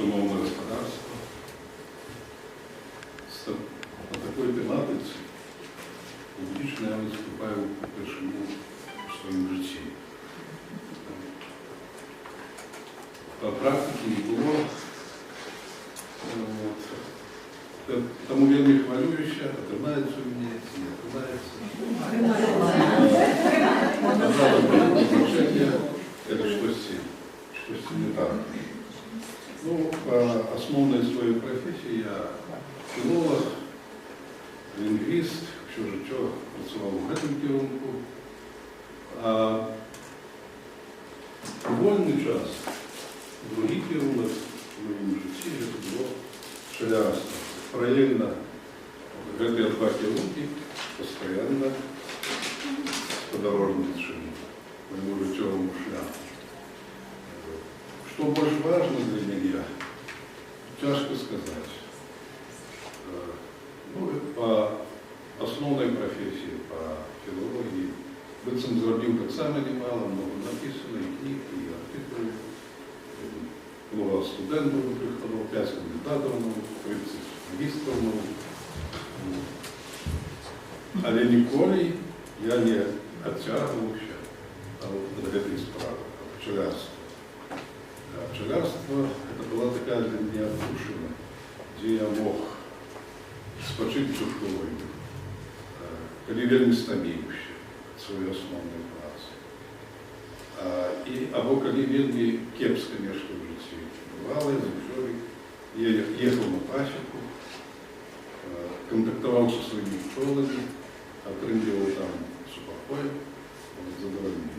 шановне господарство, на такій тематиці публічно я виступаю вперше в своєму житті. Практики не було. Тому вельми хвилююче, отримається у мене, не отримається. Это что-то не так. Ну, по основной своей профессии я филолог, лингвист, що працював у цьому керунку. А у вольний час другий керунок в моєму житті це було школярство. Параллельно эти два керунки постоянно подорожничали моему житевому шляху. Что больше важно для меня, тяжко сказать. Ну, по основной профессии, по филологии, быцем зробил так само немало, много написано, и книг, и артикулов. Много студентов приходило, 5 кандидатов, 30 магистров. Але ніколи я не оттягивался от этой справы, от пчелярства. Пчелярство – это была такая для меня отдушина, где я мог спочить душою, коли вельми стомився від своєї основної праці. Або коли вельми кепсько нешто в житті бувало, я їхав на пасіку, контактував зі своїми пчелами, отримував там супокой, задовольнение.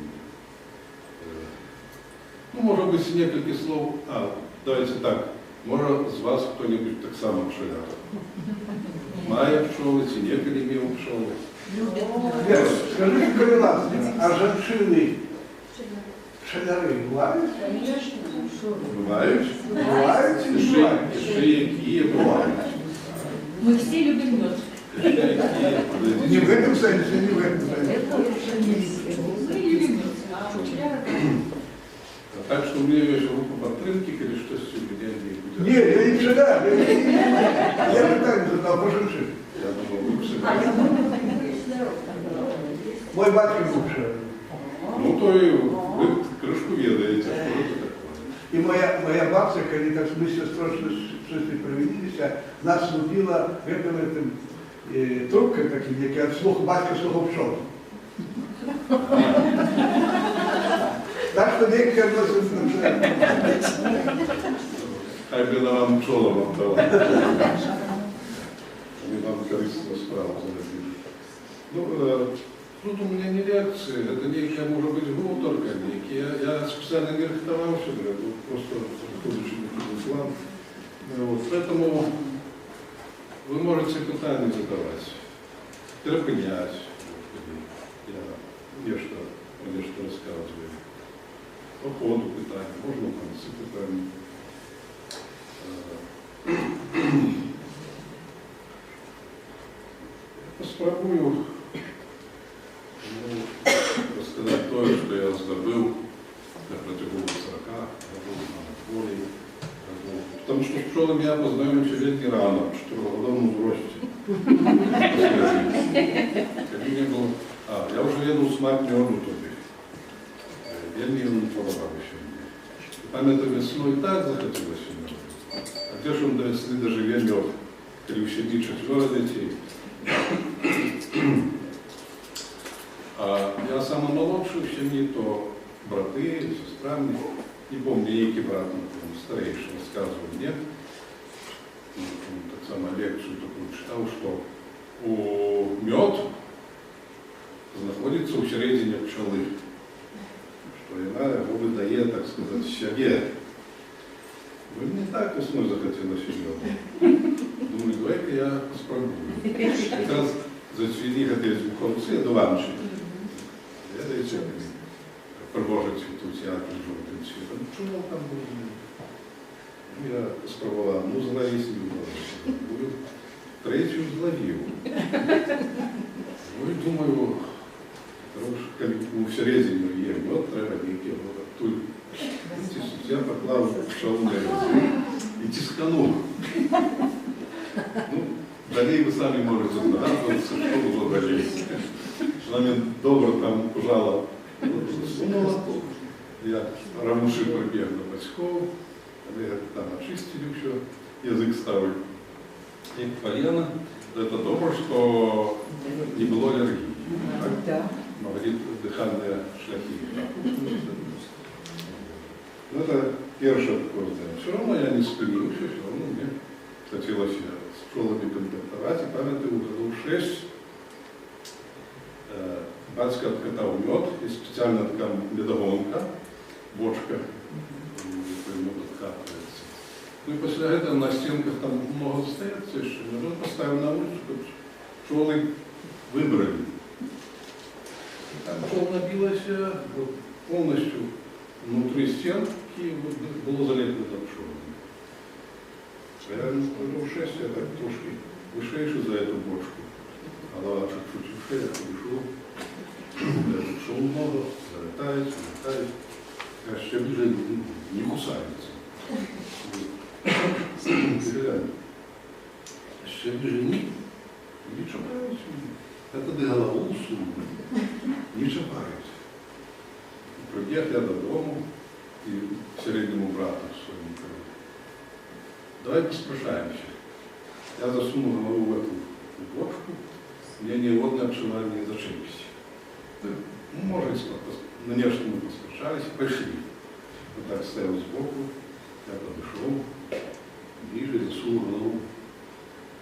Ну, может быть, несколько слов. Давайте так. Может, из вас кто-нибудь так само пчеляр? Має пчелы, ці неколи имел пчелы. Вера, скажи корреляцию. А женщины пчеляры бывают? Конечно. Бывают? Бывают или бывают? Еще какие бывают? Мы все любим мед. Не в этом sense, не в этом sense. Мы любим мед. А пчеляры Так что мне есть руку подтримки, или что сегодня не будет? Нет, я не пчеляр. Я питание задал про женщин. Я думал, вы пчеляр. Мой батька был пчеляр. Ну, то и вы крышку ведаете, что это такое. И моя бабця, когда так мы с сестрой провинились, нас любила в этом трубкой таким, який от слуха батька слухав пчел. Так что некоторые относятся на пчеляр. Хай би на вам пчелам отдала. Они вам корыстную справу заразили. Ну, тут у меня не лекции, это некая, может быть, гуторка некая. Я специально не рихтовался, просто будучи на план. Вот, поэтому вы можете питания задавать, терпенять. Я нечто рассказываю. По ходу питания, можно в конце питания. Спробую рассказать то, что я забыл на протяжении 40 годов на поле. Потому что с пчелами я познакомился лет не рано, в 4-годовном возрасте. Когда не было... я уже еду с мать меду туди. Я не пробовал еще. Пам'ятаю, весною так захотелось меду. А где же он до весны доживет мед, когда у семьи 4 детей. Я самый молодший в семье, то браты, сестра мне, не помню, який брат, старейший, рассказывал мне, так само лекцию такую читал, что мед находится у середине пчелы, что она его выдает, так сказать, себе. Вы мне так весной захотелось меду. Думаю, давай-ка я спробую. Как раз зацвели хотели буховцы, дуванчики. Я дайте привожу цвету театр желтым цветом. Чего там было? Я спробовал, зловись не было. Третью зловил. Ну и думаю, у середину є мед, треба який тут. Я поклав пчелу на різу и тисканул. Ну, далее вы сами можете догадываться, что было далее. Она мне добро там пожала, засунула. Я равнуши прибег до батьков, они там очистили все, язык ставили. И полено, это добро, что не было аллергии. Да. Говорит, дыхальные шляхи. Ну, это первое такое дело. Все равно я не спинился, все равно мне хотелось с пчелами контактовать. И памятаю, году 6 батька откатал мед, и специально такая медогонка, бочка, мед откатывается. Ну и после этого на стенках там много остается еще, но он поставил на улицу, чтобы пчелы выбрали. Там пчел набилось вот, полностью внутри стенки, было залеплено пчелами. Я в 6 я так трошки вышейший за эту бочку. Але чуть-чуть вышей, я пришел. Пчел много, залетает. А еще ближе не кусается. Ще ближе не чапають. Это до голову сумно. Не чапають. Прибіг я додому і середньому брату своєму кажу: давай поспрашаємося. Я засунул голову в эту бочку, мне ни одна пчела не зачепись. Ну, может, конечно, мы поспрашались, пошли. Вот так стоял сбоку, я подошел, ближе засунул голову,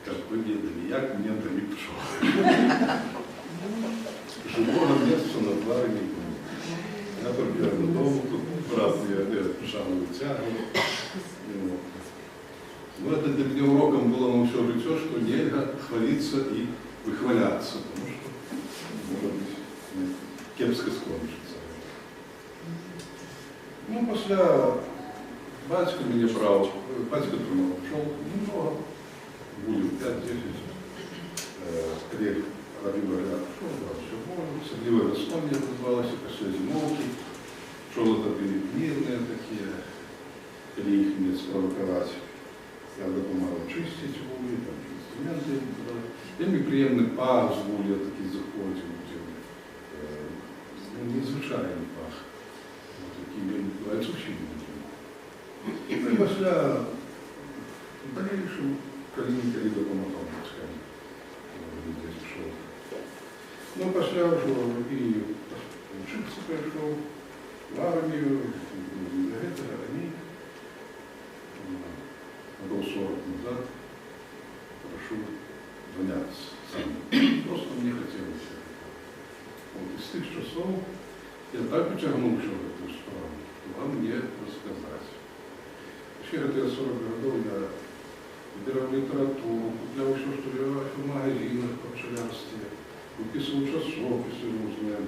как выглядели, як мне дали пчел. Живого места на дворе не было. Я только додому, тут брат мне пшану вытягивал. Но это для меня уроком было на все лицо, что нельзя хвалиться и выхваляться, потому что, может быть, кепско скончится. Ну, после батька меня брал, батька тримал пчел, немного, будет 5-10, коллег робил ряд пчел, все можно, садливая весной мне называлась, после зимовки, пчелы это были мирные такие, или их не спровоковать. Я допомагав чистити вулі, там інструменти. Вельми приємний пах з вулі, такий заходів. Незвичайний пах. Такий вельми лайцущий. І після дальнішого коли допомагав батькам. Десь пішов. Ну, після вже і вчитися прийшов, в армію, армії. Был 40 назад, прошу заняться сам. Просто мне хотелось. Вот из тех часов я так потягнулся в эту сторону, что вам мне рассказать. Вообще, это 40 годов я выбирал литературу, куплял все, что я в магазинах по пчелярстве, выписывал часописы разные,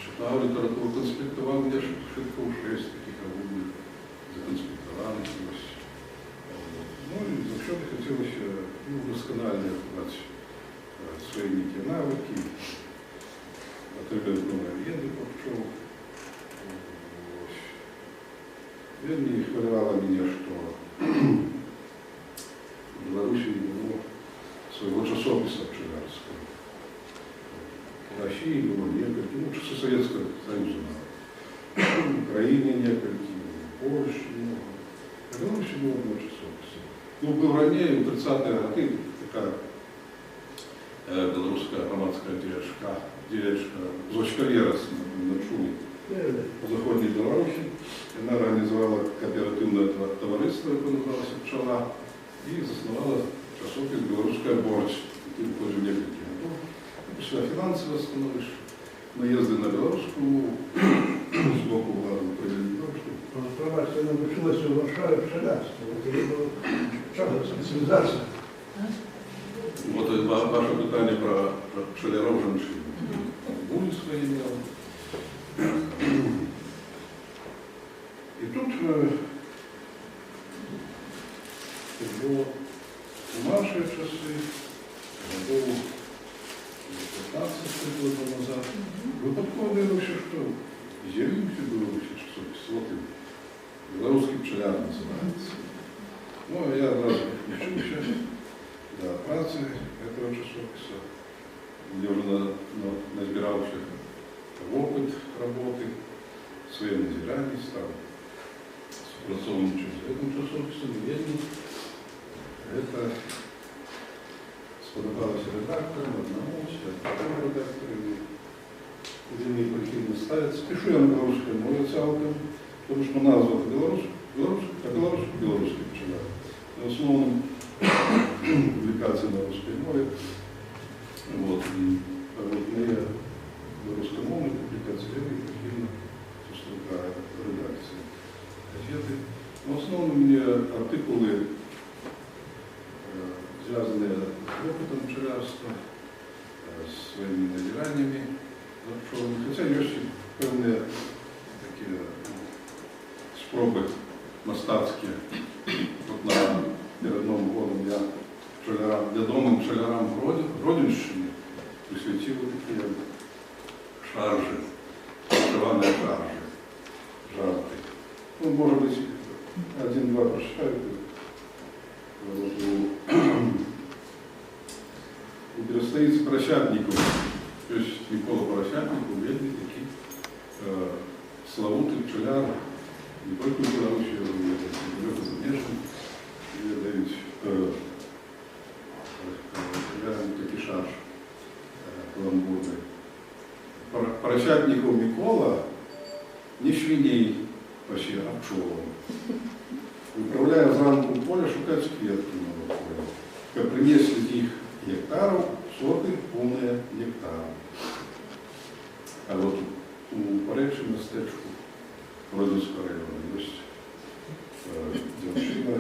читал литературу, конспектовал, мне шитков 6 таких огромных, законспектовал насквозь. Ну и завжди хотілося вдосконалювати свої некие навыки, отримати нові види по пчел. Вельми хвилювало меня, что в Беларуси не было своего часописа пчелярского. В России было несколько, ну, часы Советского Союза было. В Украине несколько, в Польше много. В Беларуси было одно часописа. Ну, был ранее, в 30-е годы, такая белорусская громадская диречка Зочка Лерас на Чуле, в Заходней Беларуси. Она организовала кооперативное товариство, которое называлось «Пчела», и засновала часопис «Белорусская борщ», который позже несколько годов. После финансово становишь наезды на белорусскую, сбоку влада провели то, что... Пробачте, вона вчилася в Варшаві пчелярство. Чого спеціалізація? Вот ваше питание про пчеляров женщин. Були свои имел. И тут было в наши часы, году 15 года назад, выпадково вообще что? Зелень было вообще часопись. Вот и белорусский пчеляр называется. Ну, а я одразу включився до праці этого часописа, где уже назбирався опыт работы, своє назирання, став спрацовничати з цим часописом, і это сподобалося редакторам, одному, другому редактору, куди мені прихильно ставиться. Пишу я на білоруській мові цілком, тому що назва по-білоруськи починаю. В основному публікації на русській мові. Вот. І моя русскомовна публікація прихильно зустрічає редакції газети. В основному мені артикули зв'язані з опитом пчелярства, з своїми назираннями. Хоча є ще певні такі спроби мастацькі. От перед Новим годом я відомим пчелярам Гродненщини присвятив такі шаржі, вишивані шаржі, жарти. Ну, може бути, один-два прочитаю. У Берестовицы Поросятников, то есть Микола Поросятников, вельми такий славутий пчеляр, не только в Беларуси, но и далеко замежным, и дають такий шарж каламбурний. Поросятников Микола не свиней вообще, а пчелом. Виправляє зранку в поле шукати квітки на поле. Як принесли їх гектарів, соти повні нектару. А от у Поречі містечку Родинського району є дівчина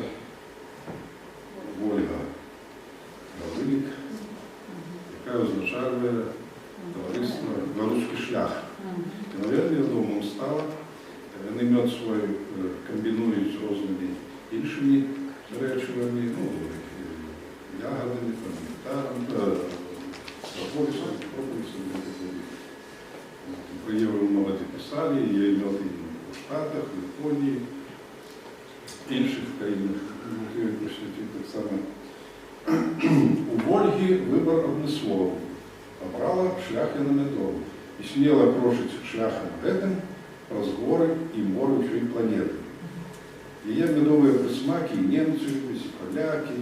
Ольга Гаврилік, яка означає товариство «Галузький шлях». І, мабуть, відомим стала. Вони мед свій комбінують з різними іншими речовими, ну, ягодами, нектаром, прополісом, про євро много писали, є мед і в Штатах, в Японії, інших країнах. Так само. У Вольги вибір однословний. Обрала шлях на медову. І сміла прошить шляхом этим про горы и море всей планеты. И є медовые присмаки, и немцы, и поляки,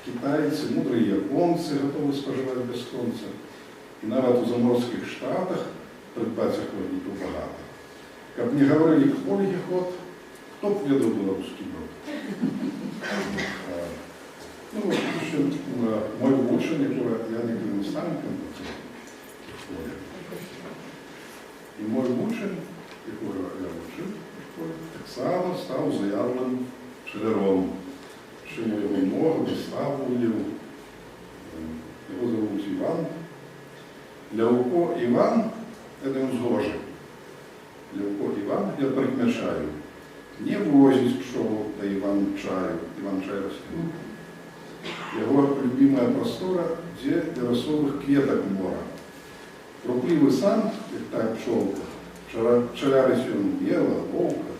китайцы, мудрые японцы готовы споживать без конца. И навіть у заморських штатах придбати ходників багато. Як не говорили к Ольге ход, хто б ведав білоруський мед? Ну, еще мой ученик, я не говорю наставником, и мой ученик, якого я вчив в школі, так само став заявленим пчеляром, що його много доставив. Його зовуть Іван. Ляуко Іван – це не згоже. Ляуко Іван, я прикмешаю, не возить пчел до Иван-чаю растет. Его любимая простора, где для росовых кветок мора. Рухливый сам, как та пчелка, пчелярить он бело, волка,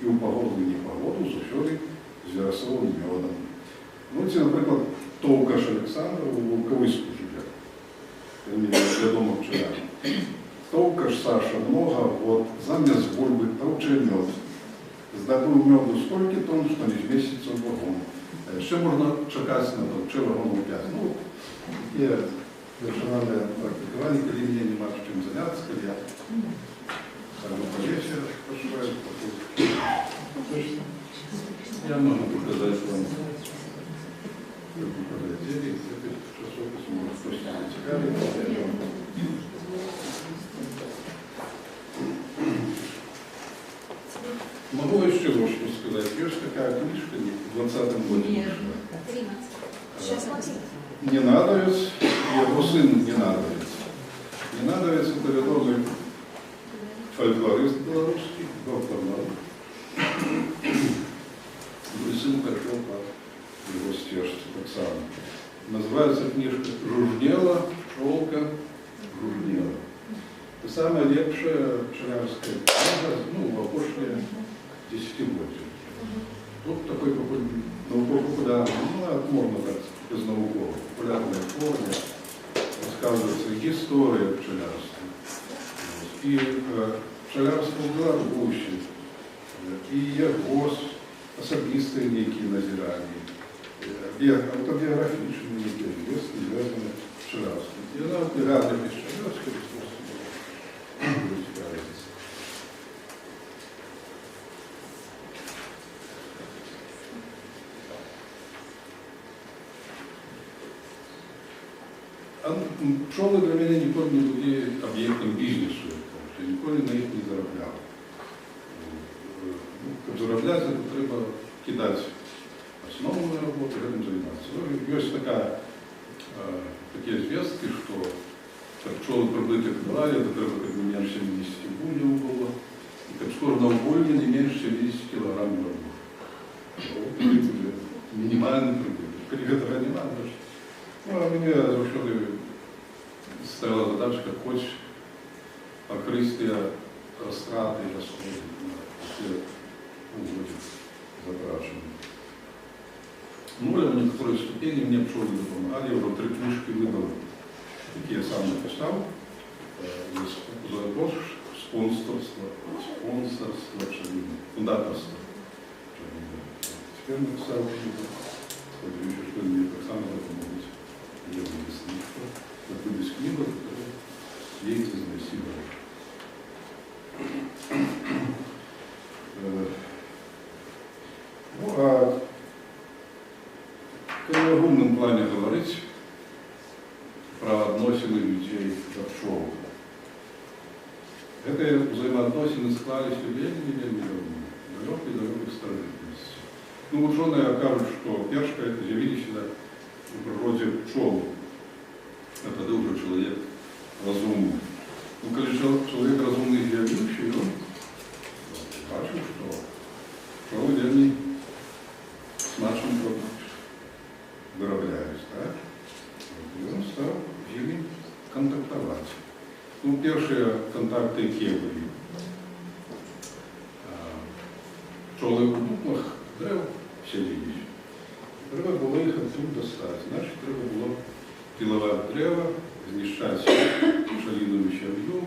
и у погоду и непогоду заўсёды з верасовым мёдам. Ну, ці, наприклад, Товкаш Александр у Волковыску живе. Вядома пчеляр. Товкаш Саша много, вот, замест бульбы товче мед. Здобыл меду столько тонн, что не вместится в вагон. Ще можна чекати на товче вагону 5. Ну, такі персональне практикування, коли мені нема чим зайнятися, коли я саме по вечеру пошиваю, я можу показати вам библиотеки, це часопис, може хтось цікавий. Могу еще вот что сказать. Есть такая книжка в 20-м году. Ненадовец, его сын Ненадовец. Ненадовец — это ведомый фольклорист белорусский, доктор наук. Мой сын пошел по его стежке так само. Называется книжка «Жужнела, пчелка, жужнела». Это самая лепшая пчелярская книга, ну, в опошнее десятилетие. Тут такой популярный історія пчелярства. І пчелярство в Білорусі, і є особисті які назирання, є автобіографічні які зв'язки, зв'язані з пчелярством. І вона гарно пише, я скажу, ви цікавитесь. Пчоли для мене ніколи не були об'єктом бізнесу, я ніколи на їх не заробляв. Щоб заробляти, то треба кидати основну роботу, этим займатися. Є такі зв'язки, що щоб пчоли прибити к дворі, то треба як не менше 70 бульів було, і щоб скоро на увольні не менше 70 кілограмів роботи. Мінімальний прибуток. Коли цього немає, а мне завжди стояла задачка, хоч покрити розтрати і розходи на все угоди запрашені. Ну, в некоторой ступени мне пчелы помогали, я уже 3 книжки выдал, такие я сам написал, за спонсорство пчелины, фундаторство пчелины. Теперь написал книгу, хочу еще что-нибудь так само помогать. Я выяснил, что находилась книга, которая ей изнасиловала. Ну, а когда в огромном плане говорить про отношения людей до пчел, это взаимоотносины склались вельми далекой старожитности. Ну, ученые окажут, что першка это з'явилися в природе пчел. А тогда уже человек разумный. Ну, когда человек разумный з'явився, он бачив, что пчелы вельми смачно виробляються, так? І він став з ними контактувати. Ну, перші контакти які були? Пчоли у дуплах дерев селились. Треба було їх оттуда достати. Значить, треба було пілувати дерева, знищати пчелиную сім'ю,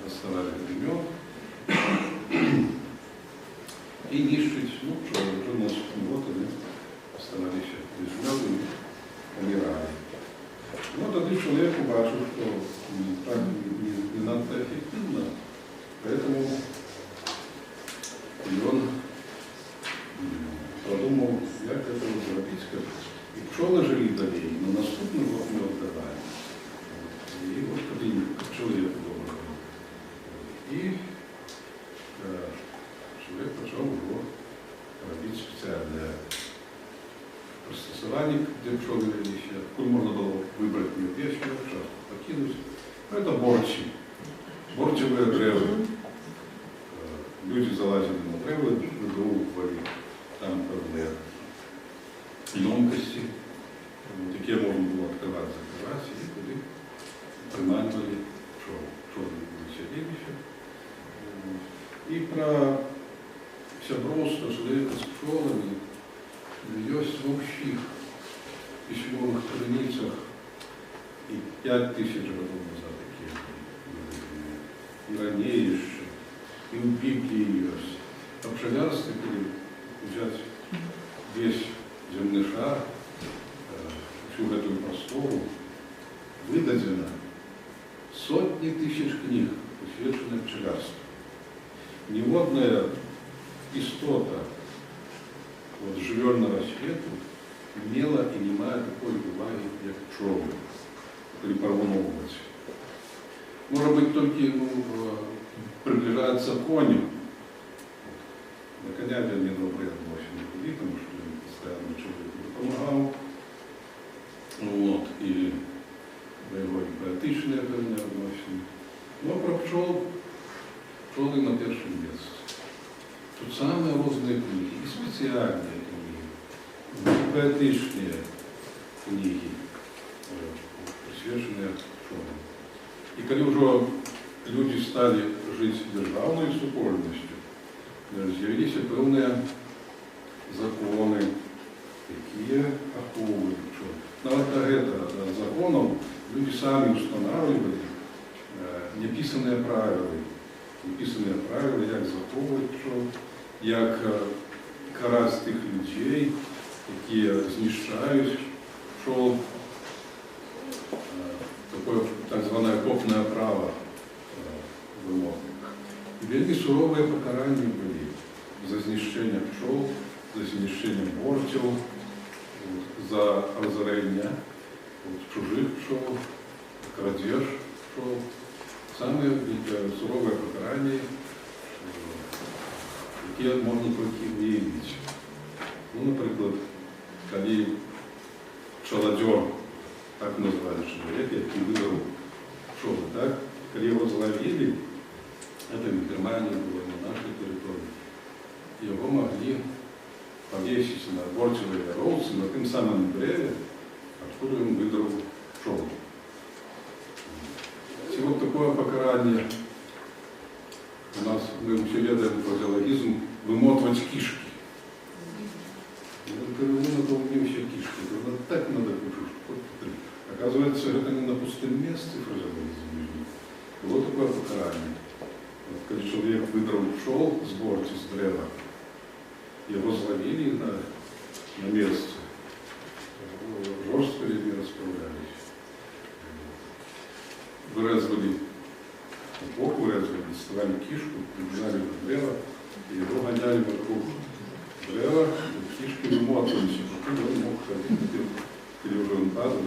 доставали мед і нищити, ну, пчоли. Вже наступний год вони оставались без меду і помирали. Ну, тоді чоловік побачив, що так не надто ефективно, поэтому он подумал, як це зробити, і пчоли жили далі, но наступний год не віддавали. І ось тоді чоловік подумав. І чоловік почав його робити спеціальне пристосування, де пчоли велися. Коли можна було вибрати печку, часто покинути. Це борчі. Борчевые древа. Люди залазили на древа, видовували там певні емкості, які можна було відкривати, закривати, і туди приманювали пчол. Пчоли були селилища. І про сябровство чоловіка з пчолами є в общих письмових страницях і 5000 років назад такі і раніше, і в Біблії є. А пчелярство, коли взяти весь земний шар, всю эту простору, видадено сотни тысяч книг, посвященных пчелярству. Ни одна истота от живельного света имела и не має такої уваги, як пчоли, коли порвоновуватися. Може бути тільки приближається коню. На коня я не добре отношення тоді, тому що він постійно чоловіку допомагав. Вот, і його і поетичне певне відношення. Ну, про пчол, пчоли на першому місці. Тут самые разные книги, и специальные книги, и поэтичные книги, присвященные пчелам. И когда уже люди стали жить державной супольностью, з'явились певные законы, какие оховывают пчел. Навіть до этого законов люди сами устанавливали неписанные правила, як заховувати пчол, як карати тих людей, які знищають пчол, такое так званое копное право вымог. И вельми суровые покарания были за знищение пчел, за знищение бортів, за разорение чужих пчел, крадеж пчел. Самые суровые покарания, які можна тільки уявити. Ну, наприклад, коли пчелодер, так называли человек, який вибрав пчелы, так? Коли его зловили, это в Германии было, на нашей территории, его могли повесить на бортовые роусы на тем самом древе, откуда он выдрал пчел. И вот такое покарание у нас, мы все ведаем фразеологизм, вымотывать кишки. Мы наполним все кишки, это так надо кушать. Оказывается, это не на пустом месте фразеологизм. Было такое покарание. Вот, когда человек выдрал пчел с борти, с древа, его зловили на месте, жестко людьми расправлялись. Вырезали бок, доставали кишку, прибежали до древа, и его гоняли вокруг древа, и кишки вымотывались, пока он мог ходить, или уже он падал.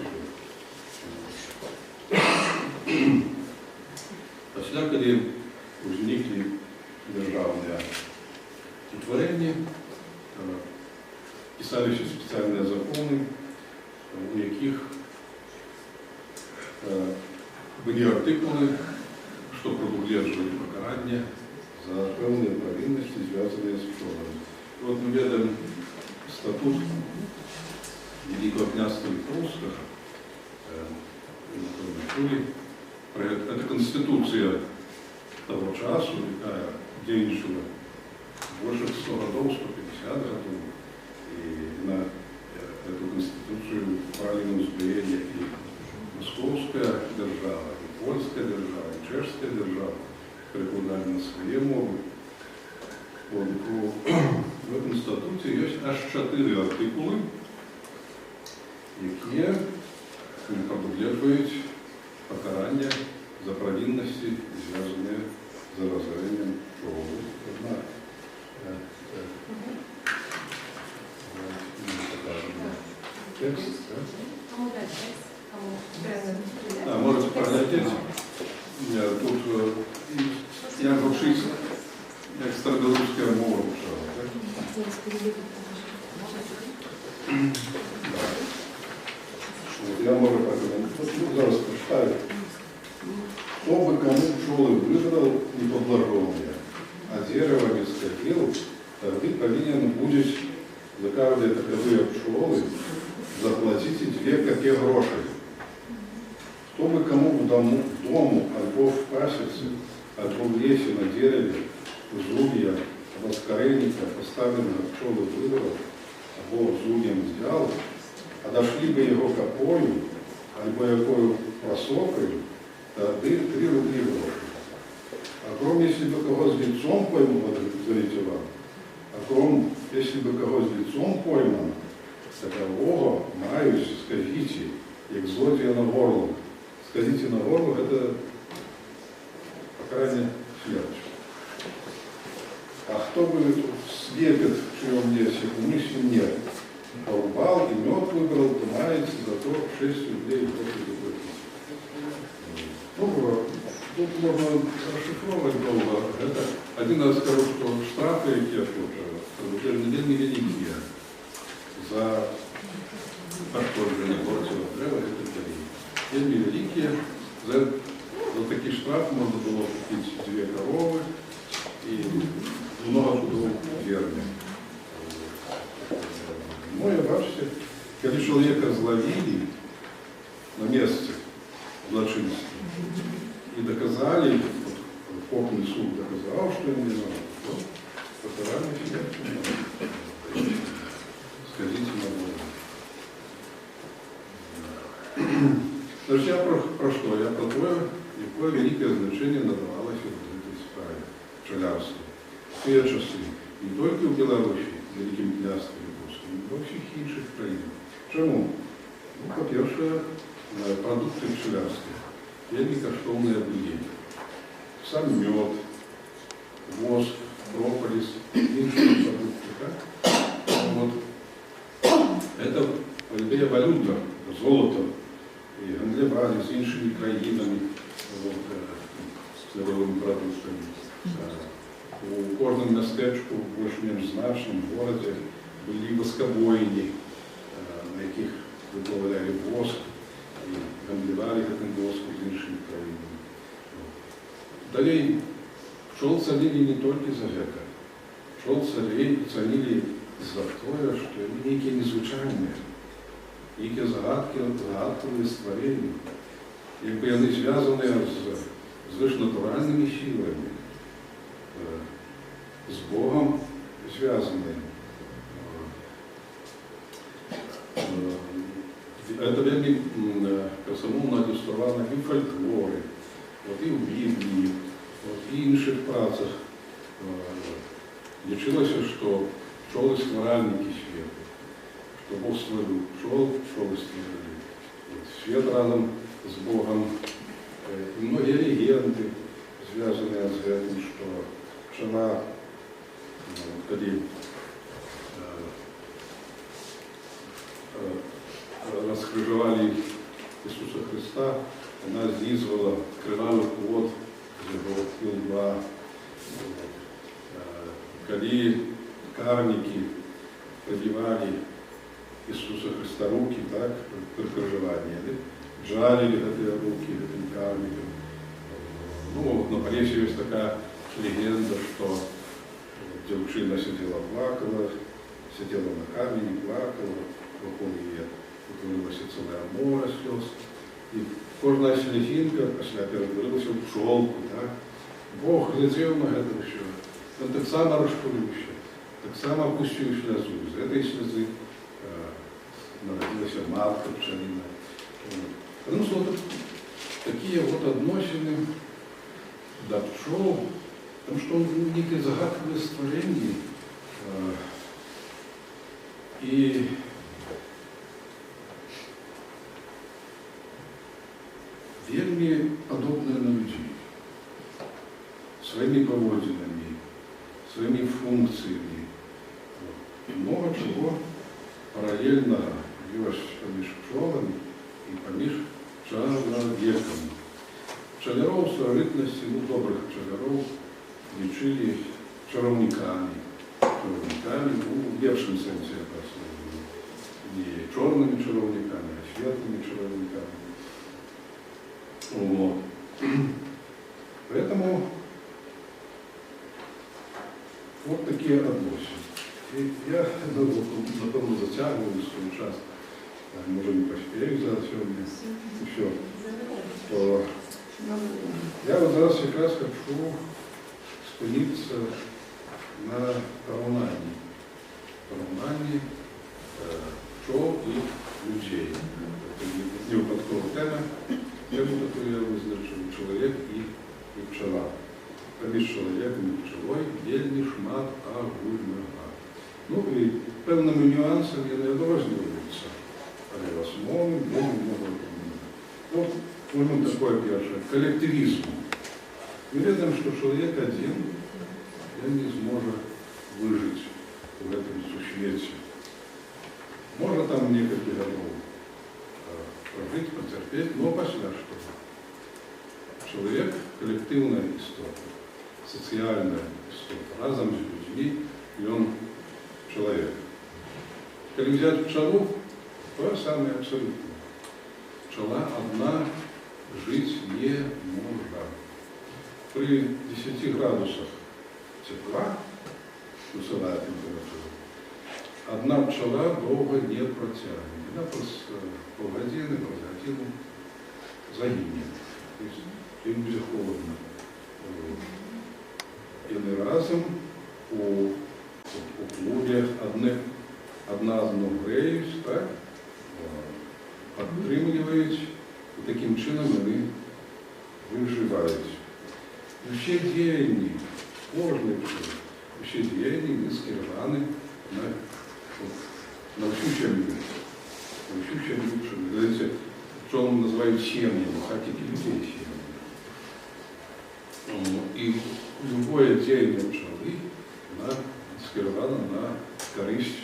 Після, коли возникли державні утворення, писалися спеціальні закони, у яких были артикулы, что предугледживали покарание за певные провинности, связанные с пчелами. Вот мы видим статут Великого княжества Литовского, это конституция того часу, яка действовала больше 100 годов, 150 годов, и на эту конституцию правильно узберегли и Московская держава, и Польская держава, и Чешская держава прикладали на свои мовы. В этом статуте есть аж 4 артикулы, які предугледжують покарання за провинности, зв'язані з розоренням пчол. Текст, да? Можете проглядеть. Тут як вчись, як старобілоруська мова пчела. Я можу зараз прочитаю. Кто бы кому пчелы выбрал не подложенные, а дерево не скатил, тогда повинен будет за каждые таковые пчелы заплатить 2 копейки грошей. Кто бы кому в дому, альбо в пасеце, альбо в лесе на дереве, зубья, або скорейника, поставленного пчелы выбрал, або зубьем взял, а дошли бы его копою, альбо якою просокою, тогда 3 рубли грошей. А кром, если бы кого с лицом поймал, говорите вам, а кром, если бы кого с лицом поймал, такового маюсь, скажите, як злодія на горло. Скажите на горло, это покарание смертью. А кто бы слепит в чьем лесе, умышленно нет. Порубал и мед выбрал, то мается за то 6 рублей после заплатить. Ну, тут можно расшифровать долго. Это один раз скажу, что штрафы эти предупреждены великие за подходжение бортового древа и так далее. Вельми великие. За такие штрафы можно было купить 2 коровы и много пудов верны. Ну, я бачите, когда человека зловили на месте злочинства и доказали, вот, копный суд доказал, что он виноват, то покарание смертью. Скажите на Бога. Значит, я прошу якое велике значение надавалось в этой справе пчелярству. В те часы не только в Беларуси, в Великом княстве Литовском, но и во всех інших країнах. Чому? Ну, по-перше, продукты пчелярства. Вельми коштовные объединения. Сам мед, воск, прополис, іншие продукты. Так? Вот. Это, по идее, валюта, золото. І гандлювали з іншими країнами сировими продуктами. У кожному містечку, більш-менш значному городі, були воскобойні, на яких виготовляли воск і гандлювали цим воском з іншими країнами. Далі пчел ценили не тільки за века. Пчел ценили за те, що вони які незвичайні. Які загадкові створення, якби вони зв'язані з вишнатуральними силами, з Богом зв'язані. Це вельми по-самому ілюстровано і в фольклорі, і в Біблії, і в інших працях. Лічилося, що пчоли створальники світу. Что Бог створил пчел, пчелы створили свет разом с Богом. И многие легенды, связанные с этим, что пчела, когда раскрыжевали Иисуса Христа, она знизывала кровавый плод из его лба. Когда карники продевали Иисуса Христа руки, так, при проживании, да? Жалили эти руки этим карником. Ну, на Полесье есть такая легенда, что девчина сидела, плакала, сидела на камне, плакала, вокруг ее выкрылась целая мора слез. И кожная слезинка перетворилась в пчелку, так. Бог глядел на это все. Он так само расшкуривающий, так само опустил слезу. Из этой слезы народилась матка пчелина. Потому что вот такие вот отношения до пчел, потому что он некое загадковое створение. И вельми подобное на людей. Своими поводинами, своими функциями. Много чего параллельного поміж пчелами и поміж пчеловодом. Пчеляров в староритності, добрих пчеляров, лічили чаровниками. Чаровниками, в першому сенсі это слово. Не черными чаровниками, а светлыми чаровниками. Вот. Поэтому вот такие отношения. И я, напевно, затягиваю свой час, може не поспею за сьогодні, еще, то я вот зараз якраз хочу спинитися на поравнанні пчел и людей. Это не випадкова тема, яку я визначив, чоловік і пчела. Поміж чоловіком і пчелою вельми шмат агульного. Ну і певними нюансами я не розмовляюся. Але в основному вельми много. Ну, возьмем такое первое. Коллективизм. Мы видим, что человек один не сможет выжить в этом существе. Может там несколько годов прожить, потерпеть, но после что? Человек – коллективная истота, социальная истота, разом с людьми, и он человек. Если взять пчелу, то самое абсолютно. Пчела одна жить не может. При 10 градусах тепла, плюсовая температура, одна пчела долго не протянет. Она просто полгодины загинет. То есть им будет холодно. И разом у клубе одна одну греють, так, підтримують, і таким чином вони виживають. Усі діяння, кожний чоловік, усі діяння ми скеровані на всю сім'ю. На всю сім'ю. Знаєте, пчелам називають сім'ями, а тільки людей сім'ями. І любое діяння пчели скеровано на користь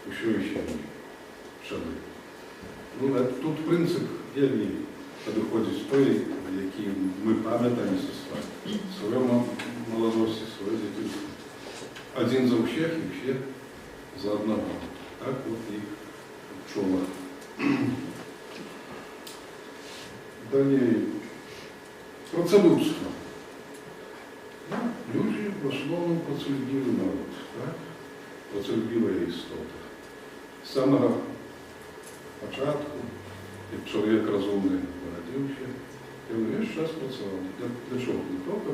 усієї сім'ї пчели. Ну, тут принцип вельми підходить той, який ми пам'ятаємо зі своєї молодості, своє дитинство. Один за всіх і всі за одного. Так от і в пчелах. Далі працелюбство. Люди в основному працелюбивий народ, так? Працелюбива істота. З самого початку, як чоловік розумний народився, він весь час працював. Для чого? Не тільки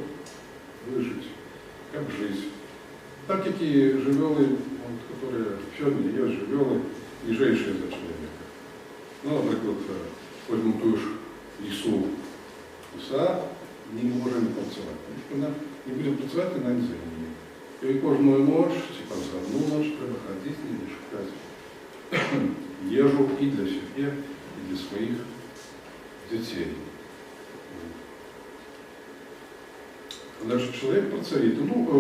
вижити, як жити. Так, як і живели, які сьогодні є живели, ніжейші за чоловіка. Ну, наприклад, возьмемо ту ж лісу. Ліса не можемо працювати. Вона не буде працювати на землі. І кожну ніч, чи за одну ніч треба ходити і шукати їжу і для себе, і для своїх дітей. Значить, чоловік працює. Ну,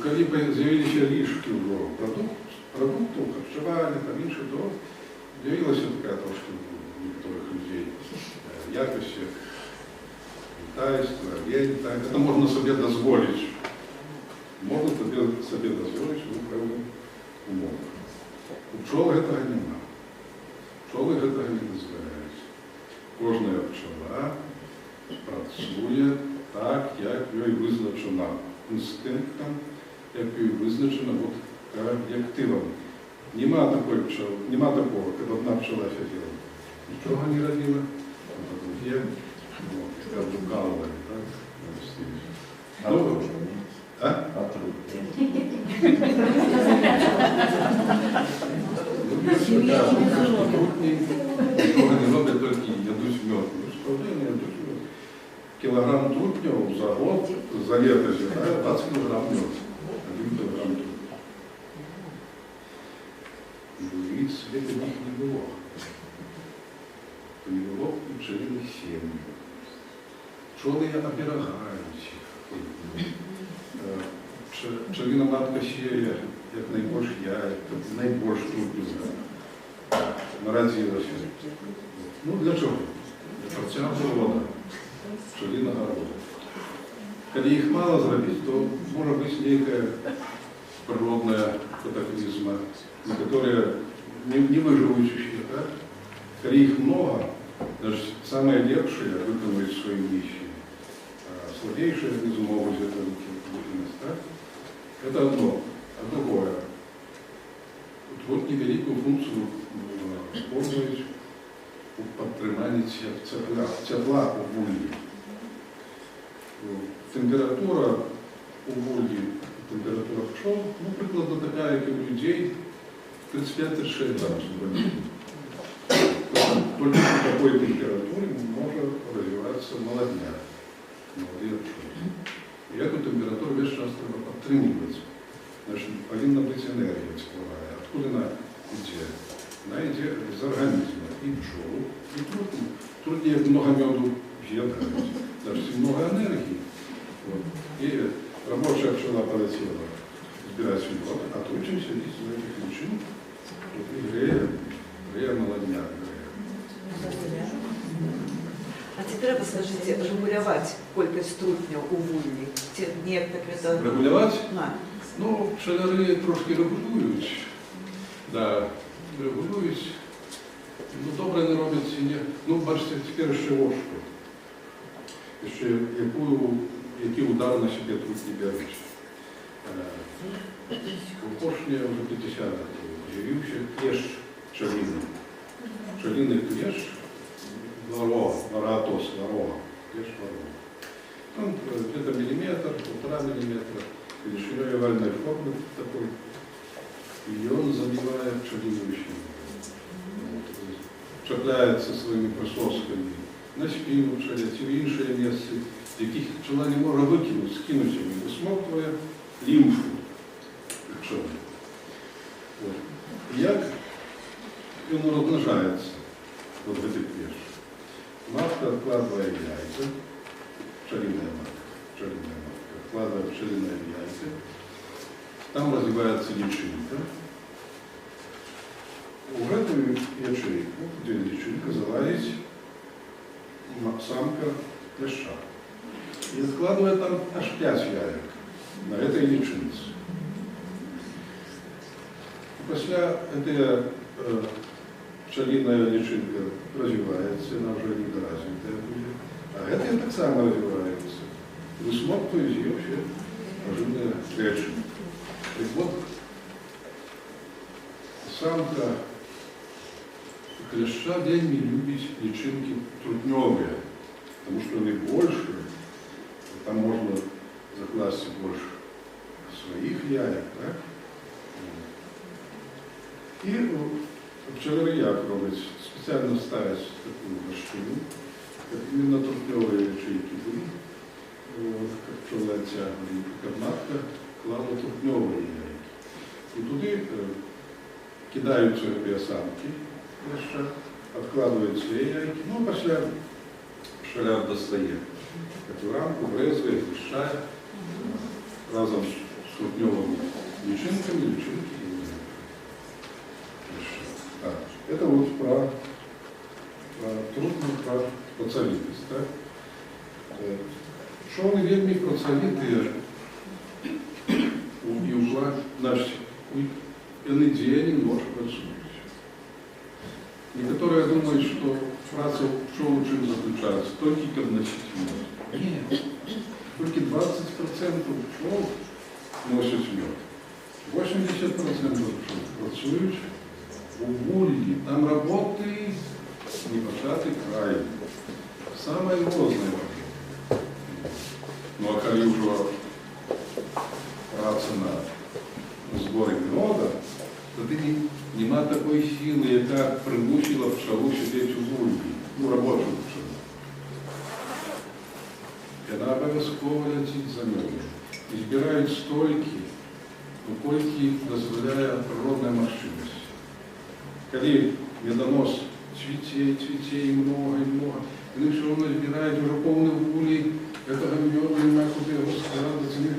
коли з'явилися лишки продуктів, харчування, там інше, то з'явилася така трошки у некоторих людей якості, тайства, лень, так. Это можно себе дозволить. Можно себе дозволить, ну, правда, умовно. У пчел этого нема. Пчелы этого не дозволяють. Кожна пчела працює так, як їй визначено інстинктом, як їй визначено активом. Нема такого, коли одна пчела сиділа. Нічого не родила, а потім є, така вдукалова, так? Ну, а? Нічого не роблять, тільки ядуть мед. Ну, справді не ядуть мед. Кілограм трутню за год, за лето з'їдає 20 кілограм мед. 1 кілограм трутню. Вид света них не было. Не было и пчелиных семей. Пчелы оберегают их. Пчелина матка сея, як найбільш яєк, найбільш трудно народилася. Ну для чого? Для проця природа, пчелиного роду. Коли їх мало зробити, то може бути некая природная катаклизма, которые не выживающие, да? Коли их много, даже самые лепшие выполняют свои миссии, а слабейшие безумовно это выполнить, да? Это одно, а другое. Вот невеликую функцию используют у подтримания тепла у вульи. Температура у вульи, температура пчел, ну, прикладно такая, как у людей, 35-36 градусов. Только при такой температуре может развиваться молодняк, молодые пчелы. И эту температуру весь час треба подтримывать. Значит, повинна быть энергия тепловая. Откуда она идет? Она идет из организма. И пчелу, и трудно. Труднее много меду съедать. Значит, много энергии. Вот. И рабочая пчела полетела сбирать мед, а трудно сидеть в этих личин. И греє молодняк. А ці треба, скажіть, регулювати кількість трутня у вульні? Ці ніяк так это... Регулювати? Да. Ну, пчеляри трошки регулюють. Да, регулюють. Ну, добре не роблять і ні. Ну, бачите, тепер ще ложку. Ще який удар на себе тут не беруть. У Пошні вже 50-х з'явився клещ пчелиний. Пчелиний клещ варатос, клещ ворога. Он где-то миллиметр, 1,5 миллиметра, величиной овальной формы такой. И он забивает пчелиную щель. Цепляется своими присосками на спину пчелі, чи в інше місце, яких пчела не може викинути, скинути її, висмоктує лімфу пчели. Як він розмножається от в этой клетке? Матка откладывает яйца, пчелиная матка откладывает пчелиное яйца, там развивается личинка. В эту ячейку, где личинка, залазит самка клеща. И откладывает там аж 5 яек на этой личинке. После этой пчелиная личинка развивается, она уже недоразвитая будет, а эта так само развивается. Высмоктывает ее вообще поживная личинка. И вот самка клеща вельми любит личинки трутневые, потому что они больше, там можно закласть больше своих яек, да? И пчелярі як роблять, спеціально ставять таку машину, как именно трутневые ячейки были, как пчела тягнули, как матка клала трутневые яйки. И туди кидаються самки, откладывают свои яйки, ну, пошля пчеляр достает эту рамку, врезает, вышает, разом с трутневыми личинками, личинки. Это вот про трудно, про працовитость. Так? Що вони вельми працовиті у южла, значит, иные день немножко працують. Некоторые думают, что праца пчел чем заключается, только как носить мед. Нет, только 20% пчел носят мед. 80% пчел працують у вуллі, там работы непочатый край. Самое розное. Ну а коли уже праца на зборі меда, то нема такої сили, яка примусила пчелу сидіти у вуллі, ну робочу пчелу. І вона обов'язково летить за медом. І збирають стільки, скільки дозволяє природна можливість. Коли медонос цвітей, много, вони все одно збирають вже повні вулі, этого меда немає куди його складати, вони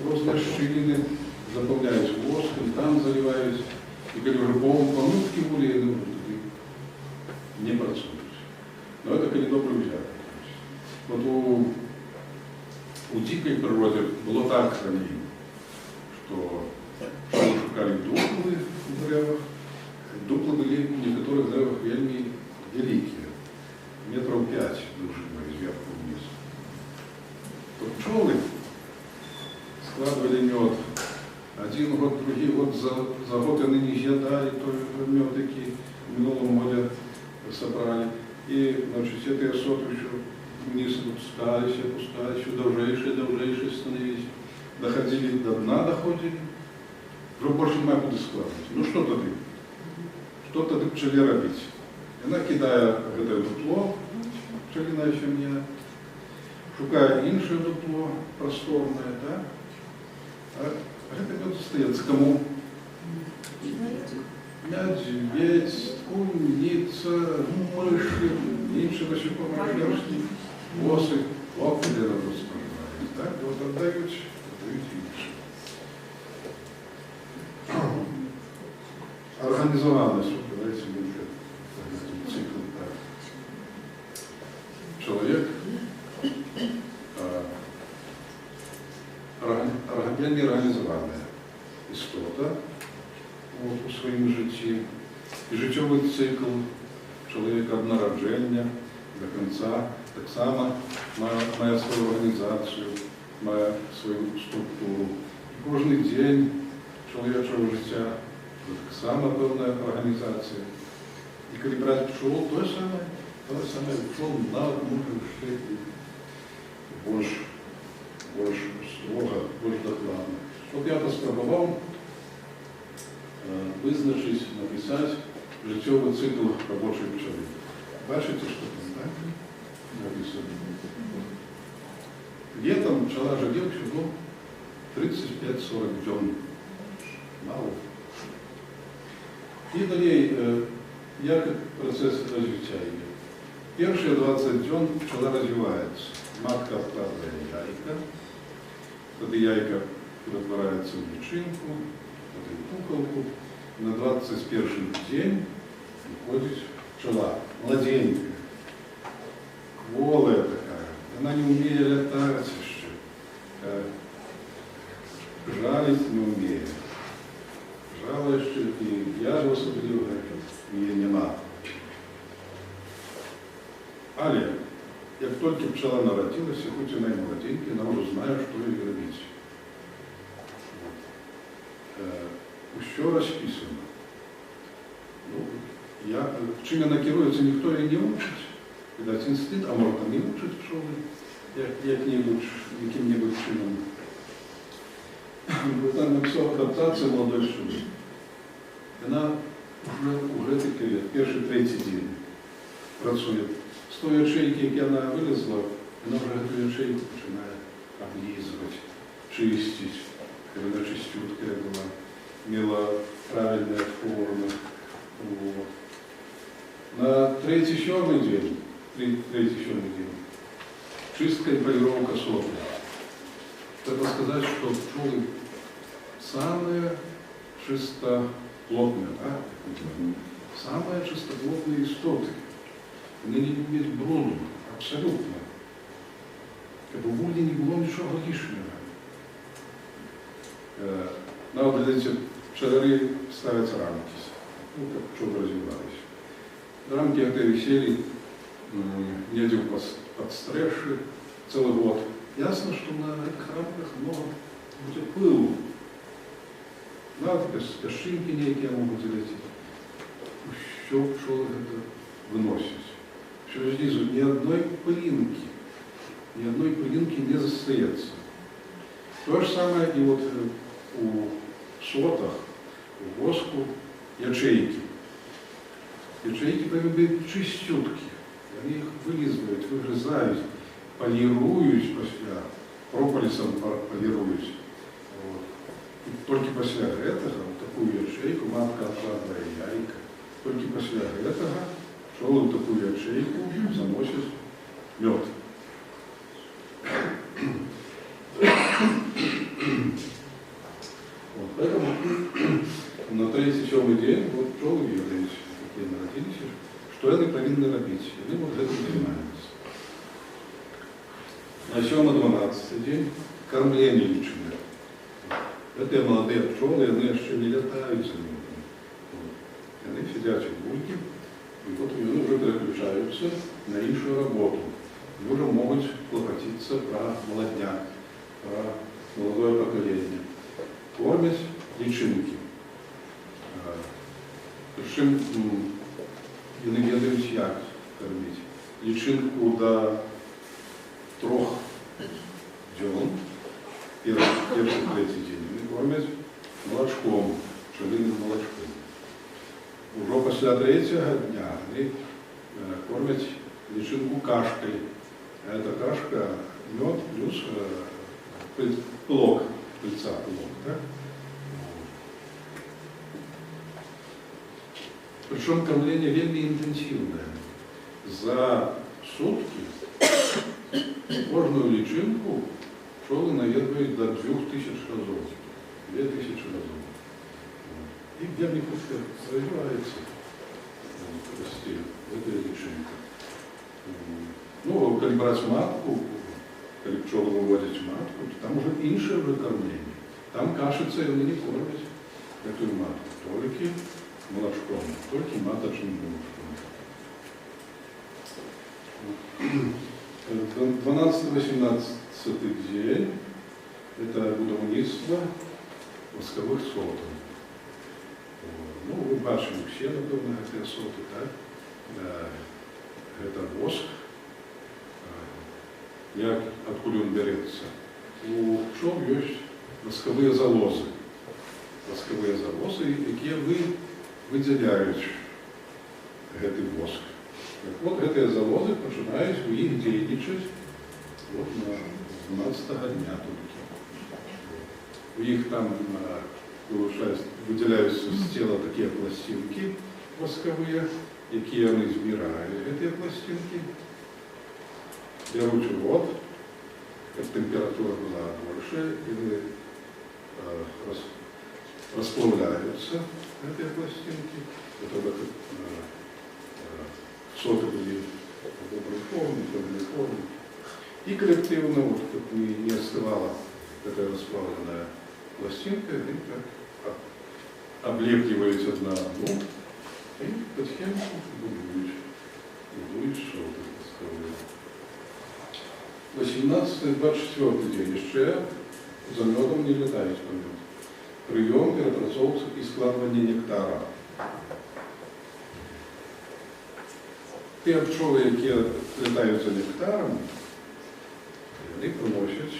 просто щілини заповняють воском, там заливають, і коли вже повні планутки вулі, вони вже туди не працюють. Но это коли добре взяти. Вот у дикой природе было так ранее, что пчелы шукали дуплы в деревах. Дуплы были в некоторых деревах вельми великие, метров 5 душевной сверху вниз. То пчелы складывали мед. Один год, другий год, за год они не съедали, то мед такие в минулом году собрали. И, значит, эти соты еще вниз опускались, еще довжейшие становились. Доходили до дна, доходили. Уже больше не могу складывать. Ну что тогда? Что тогда пчеле робить? Она кидає в это дупло, пчелиная сім'я, шукає інше дупло, просторное, да? А это мед остается кому? Медведь, куница, мыши, інші насекомые, осы, опыли розпоживають. Так, вот отдають інші. Организованность, давайте будет цикл так. Человек вельми организованная істота у своєму житті. І життєвий цикл чоловіка від народження до кінця так само має свою організацію, має свою структуру. І кожен день чоловічого життя так само певна організація. І коли брати пчелу, то саме пчел навіть може вчити більш строго, більш докладно. От я поспробував визначити, написати життєвий цикл робочої пчели. Бачите, що там, так? написано. Летом пчела живе всего 35-40 дён. Мало. И далее, як процесс развития. Первые 20 дён пчела развивается. Матка откладывает яйка. Тогда яйка превращается в личинку, потом куколку. На 21 день выходит пчела, младенькая, кволая такая. Она не умеет летать еще, жалить не умеет. Жала еще и я же особливо її нема. Але, як тільки пчела народилася, хоч вона й молоденька, вона вже знає, що їй робити. Що розписано. Чим вона керується, ніхто її не учить. Видать, інстинкт, а може там не учить пчоли, яким-небудь чином. Там написала адаптація молодої пчоли. Вона вже такий перший, третій день працює. З тої ячейки, які вона вилізла, вона вже цю ячейку починає облизувати, чистити. Когда чистютка была, имела правильная форма. Вот. На третий черный день, чистка и полировка соты. Треба сказать, что пчелы самые чистоплотные, да? Самые чистоплотные истоты. Они не любят бруду, абсолютно. Как бы в улье не было ничего лишнего. На вот эти пчеляры ставятся рамки, ну, как пчелы развивались. Рамки это висели негде подстревши целый год. Ясно, что на этих рамках много будет пылу. Надо песчинки некие могут залететь. Все пчелы это выносят. Все снизу ни одной пылинки не застается. То же самое и вот у сотах, у воску ячейки. Ячейки повинны быть чистютки. Они их вылизывают, выгрызают, полируют после, прополисом полируют. Вот. И только после этого, вот такую ячейку, матка откладывает яйка, только после этого пчелы в такую ячейку заносят мед. Вот, поэтому на 37-й день вот пчелы видят, какие народились, что они повинны робить. Они вот этим занимаются. На 7-12-й день кормление личины. Это молодые пчелы, они еще не летают за ними. Вот. Они сидят в бульке, и вот они уже переключаются на иншую работу. Они уже могут клопотиться про молодняк, про молодое поколение. Кормят личинки. Причем не ведают, як кормить. Личинку до 3 дён, первый, третий день, они кормят молочком, пчелиным молочком. Уже после 3-го дня они кормят личинку кашкой. А эта кашка мед плюс пылок, пыльца, пылок, да? Причем кормление вельми интенсивное. За сутки кожную личинку пчелы наведывают до 2000 разов. 2000 разов. И вельми быстро развивается эта личинка. Ну, когда брать матку, когда пчелы выводят матку, то там уже иншее уже кормление. Там кашица, и они не кормят эту матку, только молочком, только маточным молочком. 12-18 день это будівництво восковых сотов. Ну, вы бачили все, напевно, эти соты, так? Это воск. Откуда он берется? У пчел есть восковые залозы. Восковые залозы, які выделяют этот воск. Так вот, гэтыя заводы пачынаюць у іх дзейнічаць вот на 12-го дня толькі. У іх там выдзяляюцца з цела такія пласцінкі воскавыя, якія яны збіралі, гэтыя пласцінкі, бяруць у рот, каб тэмпература была большая, і расплавляюцца гэтыя пласцінкі, чтобы соты были в доброй форме, в доброй форме. И коллективно, вот, как не остывала эта расплавленная пластинка, они так облепливались одна одну, и потихоньку будут соты восковые. 18-24 день еще за медом не летают по меду. Прием перапрацоўцы и складывание нектара. Те пчелы, які летают за нектаром, они приносят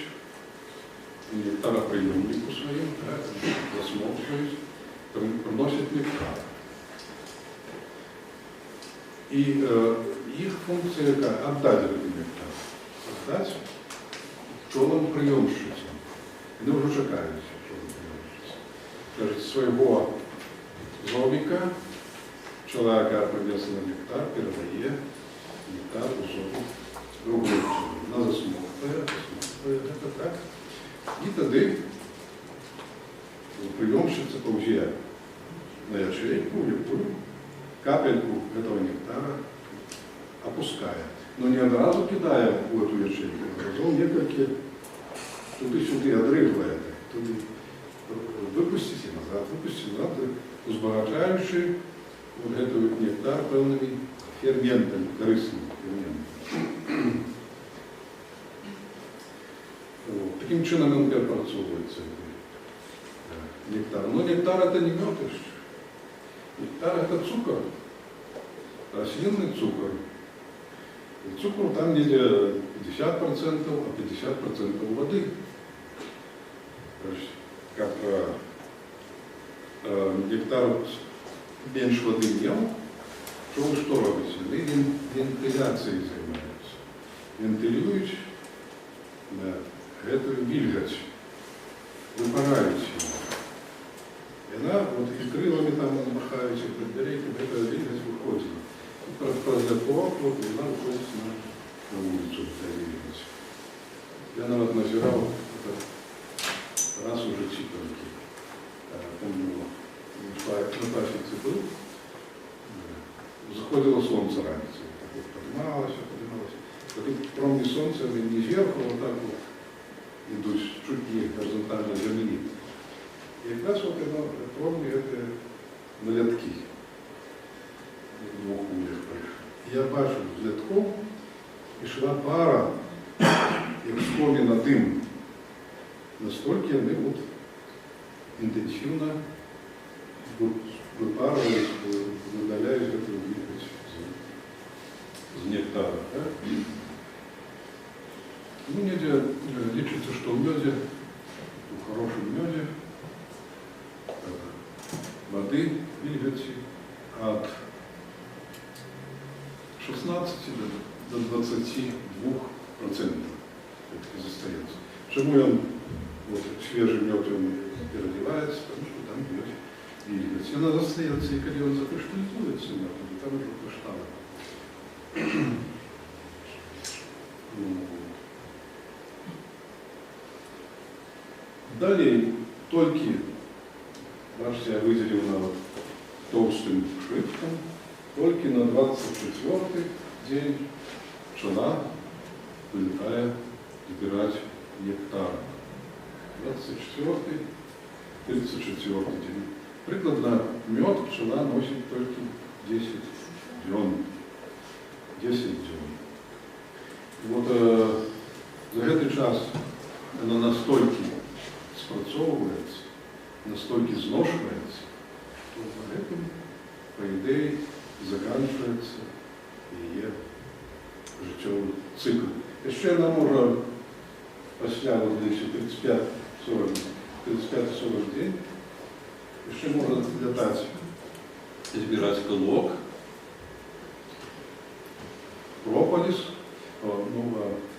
нектароприемнику своим, засмокчують, приносят нектар. И их функция какая? Отдать этот нектар. Отдать пчелам-приемщицам. Они уже чекают. Кажется, своего зобика, человека принесла нектар, передає нектар у зобу другої пчелы. Вона засмоктує, это так. І тоді приемщица повзє на ячейку, капельку этого нектара опускает. Но не одразу кидає в эту ячейку, а разом несколько туди-сюди отрыгивает. Выпустите назад, узбагачаючи вот этот нектар певними ферментами, корыстными ферментами. Вот. Таким чином он перепрацовывается нектар. Но нектар это не мед еще. Нектар это цукор, рослинный цукор. И цукор там где 50%, а 50% воды. Как нектар меньше воды мел, что робится? Они вентиляцией занимаются. Вентилируют эту вильгать, выпарають ее. И она вот и крылами там махают, и подберейками, эта вильгать выходит. Прозляков, вот, и она выходит на улицу, эта вильгать. Я навод назирал раз уже чипанки. Помню, на пасеке был, заходило солнце раньше, вот поднималось. Потом промни солнца не сверху, вот так вот, идут чуть не горизонтально земли. И как раз вот это промни, это налетки. В двух ульях пришли. Я бачу з літком, і шла пара, як вспомнена дым. Настолько они вот интенсивно выпарывались, выдаляясь эту вильгать из нектара. Да? Ну, нельзя лечится, что в меде, в хорошем меде, воды, вильгати от 16 до 22% остается. Почему он вот, свежий мед он переодевается, потому что там мед вильгать. И надо остается, и когда он закаштализуется, там уже каштаны. Далее только, бачите, я выделил на вот толстым шрифтом, только на 24-й день пчела вылетает собирать нектар. 24-й, 34-й день. Прикладно мед пчела носит только 10 дён. 10 дён. Вот за этот час она настолько спрацовывается, настолько изношивается, что на этом, по идее, заканчивается ее життєвий цикл. І ще нам може після 35-40 день, ще може літати, збирати пилок, прополис,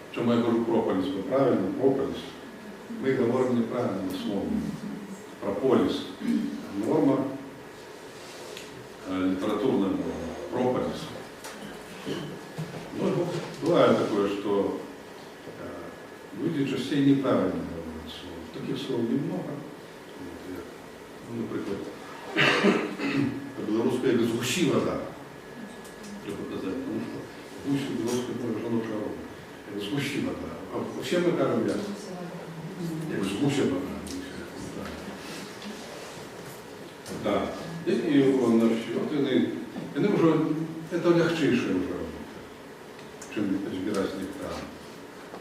почему я говорю прополис, правильно, прополис. Мы говорим неправильно слово. Прополис. Норма, литературная норма. Прополис. Ну, бывает такое, что люди частей неправильно говорят слово. Таких слов немного. Ну, например, по-белорусски я говорю, сгущи вода. Треба показать, потому что гусь по-белорусски может жану жару. Я говорю, сгущи вода. А вообще мы кажем я. Я говорю, сгуща вода. Да. И он на все. Это уже, это легчайшая уже работа, чем избирать нектар.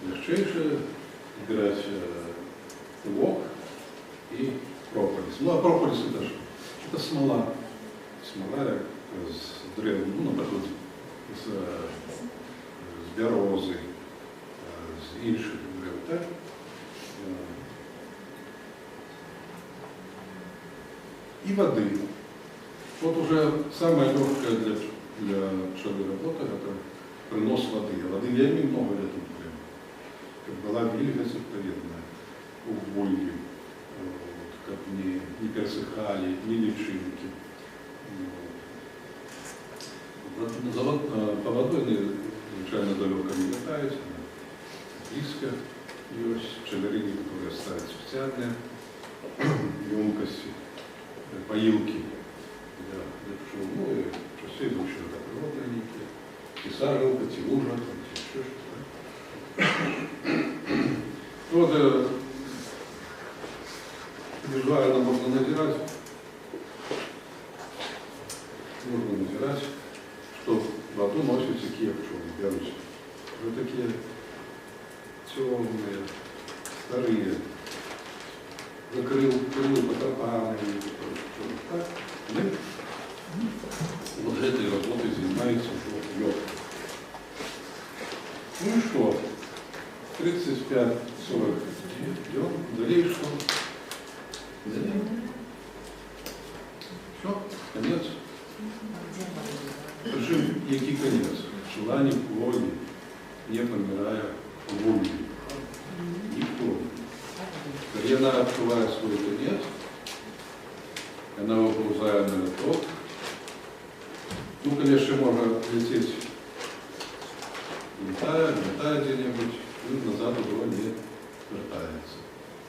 Легчайшее избирать лук и прополис. Ну, а прополис это смола. Смола с древом, ну, наприклад, з берози, з інших древ, так? И воды. Вот уже самая легкая для пчелы работа — это принос воды. А воды вельми много летом прям. Как была вильготь odpowiedная в волье, как не пересыхали, ни личинки. По водой звичайно далеко не летают, близко есть пчелярини, которые ставят специальные емкости, поилки для пчел, ну и часы идущие до природной нити, и сажалка, телужа, еще что-то. Вот визуально можно надирать, что воду носят такие пчелы, берут. Вот такие темные, старые, закрыл потопаны, так. Вот этой работой занимается уже лед. Ну и что? 35-40 идем, далее что? Все, конец. Причем, який конец? Пчела не плодит, не помирая в волье. Никто. Когда она открывает свой конец, она выползает на лоток. Ну, конечно, можно лететь, летая где-нибудь, и назад уже не вертается.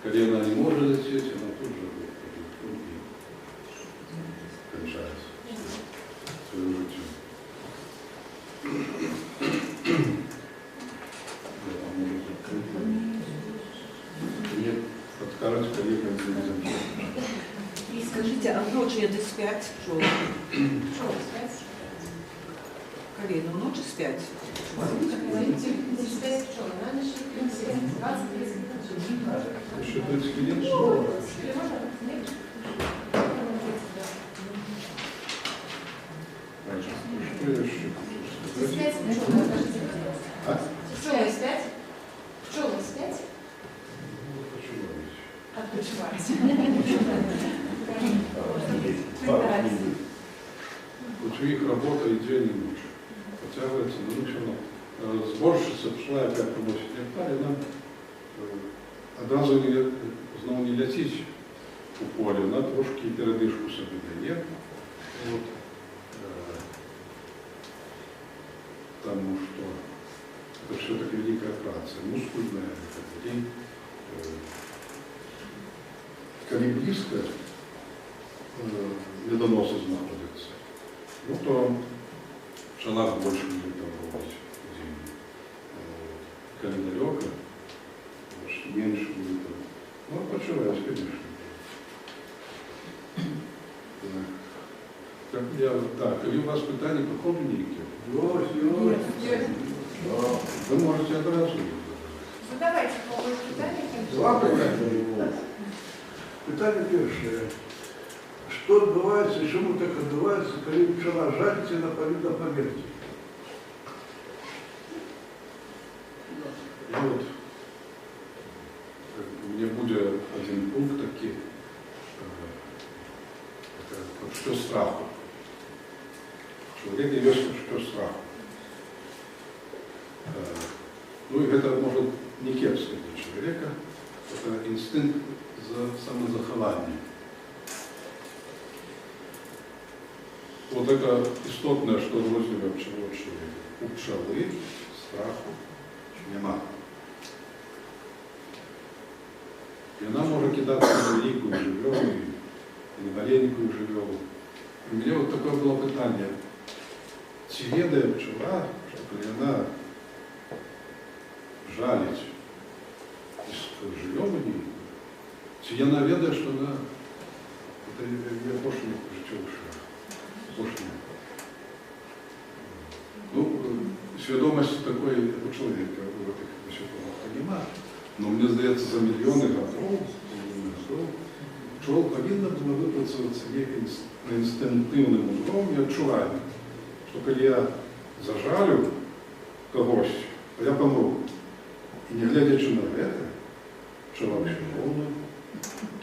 Когда она не может лететь, она тут же кончается свою жизнь. Мне подскажут коллегам, И скажите, а ночью это спять пчелы? Карина, ночью спять? еще 30 лет. Что я еще хочу сказать? А? Пчелы спять? Пчелы спять? Лучше их работа и день, и ночь. Потягивается, но ничего. Сборщица пішла, опять приносит нектар, и нам одразу знову не летить у поля, вона трошки передишку собі дає. От, потому что это все-таки великая операция, мускульная, день. Коли близко медоносы находятся, ну то пчела больше будет робить в день. Коли далеко, меньше будет. Ну, почуваюсь, конечно. Так, коли у вас питання по холодильнику? Ви можете одразу. Задавайте повод питання. Два питання. Питання перше. Що відбувається і чому так відбувається, коли пчела жалиться на поверхні? И вот у меня будет один пункт такой, что страху. Человек есть что страху. Ну и это может не кепское для человека, это инстинкт самозахования. Вот это істотне, що розділяє пчелу від чоловіка. У пчели страху нема. И она может кидаться на великую живёву и на маленькую живёву. У меня вот такое было питание. Чи ведає пчела, что коли она жалить из живёвы, чи она ведає, что она это я пошли життєвий шлях. Пошли. Ну, свідомості такої у чоловіка в этих веществах нема. Но мне здається, за мільйони годов пчел повинна була випрацюватися на інстинктивному уровні відчування, що коли я зажарю когось, то я помру. І не глядячи на це, пчела вообще ровно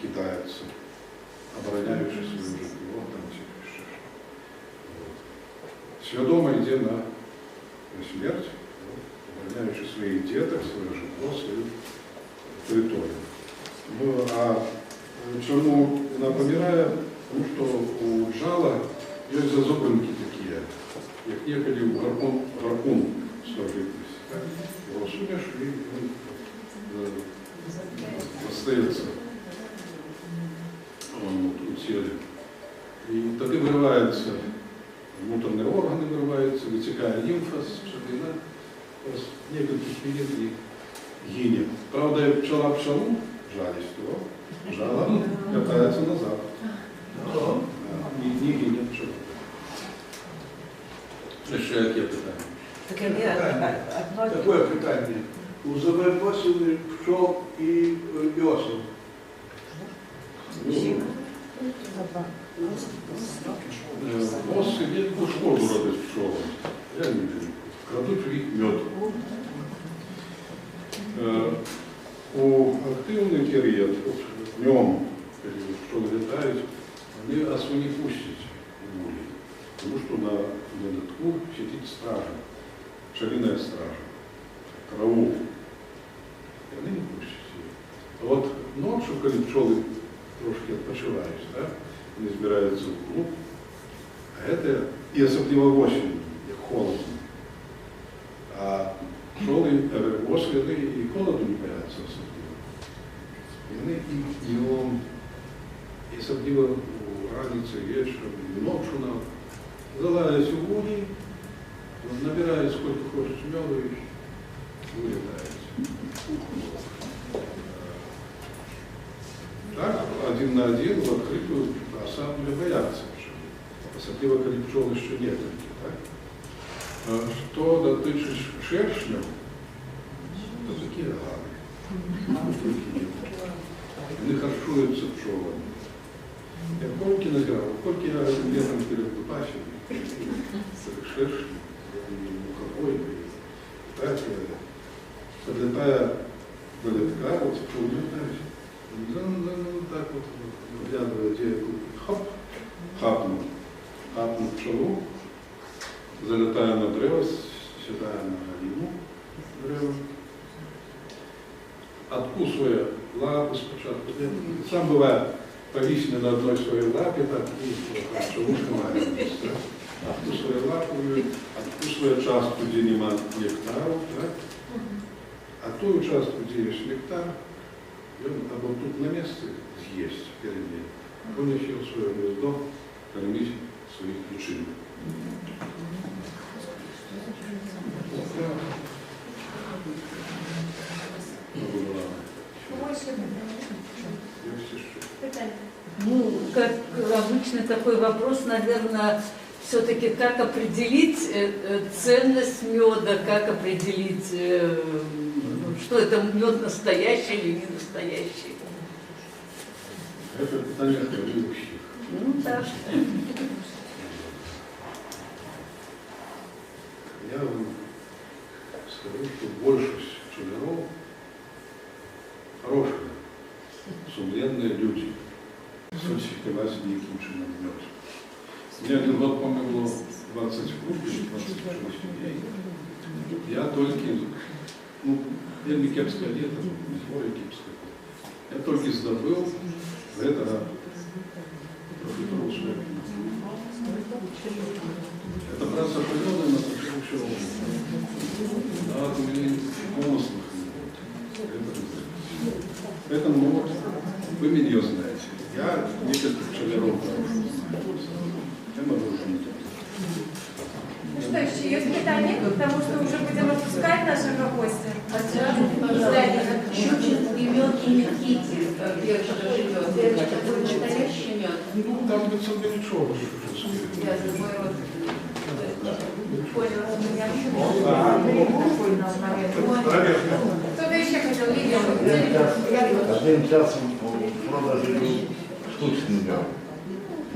кидається, обороняючи своє житло, там чи ще. Свідомо йде на смерть, обороняючи своїх діток, своє житло, свою территорию. Ну, а чому вона помирає? Тому що у джала є зазубринки такі, як неколи у гарпун сложитись. Його сунеш і він остається у тілі. І тоді вириваються внутрішні органи, вириваються, витікає лімфа з пчелина, з некільких хвилин і гине. Правда, пчела пчелу жалість, то жало катается назад. Не гине пчела. Ще яке питання? Такое питання. У землепосівних пчол і осел. Ос сидить у шкоду робить пчелам. Я не вижу. Крадуть в їх мед. У активний період, днем, коли пчелы летают, они осу не пустят в улей, потому что на лотку сидит стража, пчелиная стража, караул, и они не пустят ее. А вот ночью, когда пчелы трошки отпочивают, да, они собираются в клуб, а это, и особливо осенью, холодно, а пчелы осени и холоду не боятся особливо. И они и днем, и особливо раніці, вечером, и ночью нам залазят в улей, набирают сколько хочешь меду и вылетают. Так, один на один в открытую осаду не боятся пчелы. Особливо, когда пчел еще нет. Так? Что дотычешь шершнем, то такие гады. Они харчуются пчелами. Я кольки набирал, кольки я летом перед Дубасью, шершни, мухобой, так, подлетая до летка, вот пчел летает, так вот, выглядывая, где хоп, хапнул пчелу, залетая на древо, сідає на галину дерева, откусывая лапу спочатку. Сам бывает повисне на одной своей лапе, так, и пчелу снимает. Откусывая лапу, откусывая частку, где нема нектару, так? А ту участку, где есть нектар, он або тут на месте съесть перед ней, он еще в свое гнездо кормить своих личинок. Ну, как обычно такой вопрос, наверное, все-таки как определить ценность меда, как определить, что это мед настоящий или не настоящий. Это питание предыдущих. Ну да. Я вам скажу, что большинство пчеляров хорошие, сумленные люди. Сфальсификовать неким чином мед. Мне один год, по-моему, было 20 круг или 26 дней. Я только ну, вельми кепское лето, море кепское. Я только здобыл, это профитровское. Это просто определенно на таком чего. Да, у меня помыслов нет. Поэтому, ну, вот, вы меня знаете. Я несколько пчеляров знаю. Я могу уже не так. Ну что, еще есть питание, потому что уже будем отпускать нашего гостя. Щучинский мед и Никитин, где живет. Это настоящий мед. Ну, там без ничего. Я думаю, вот понял, что меня Кто-то еще хотел видео. Один час в продажі штучний мед.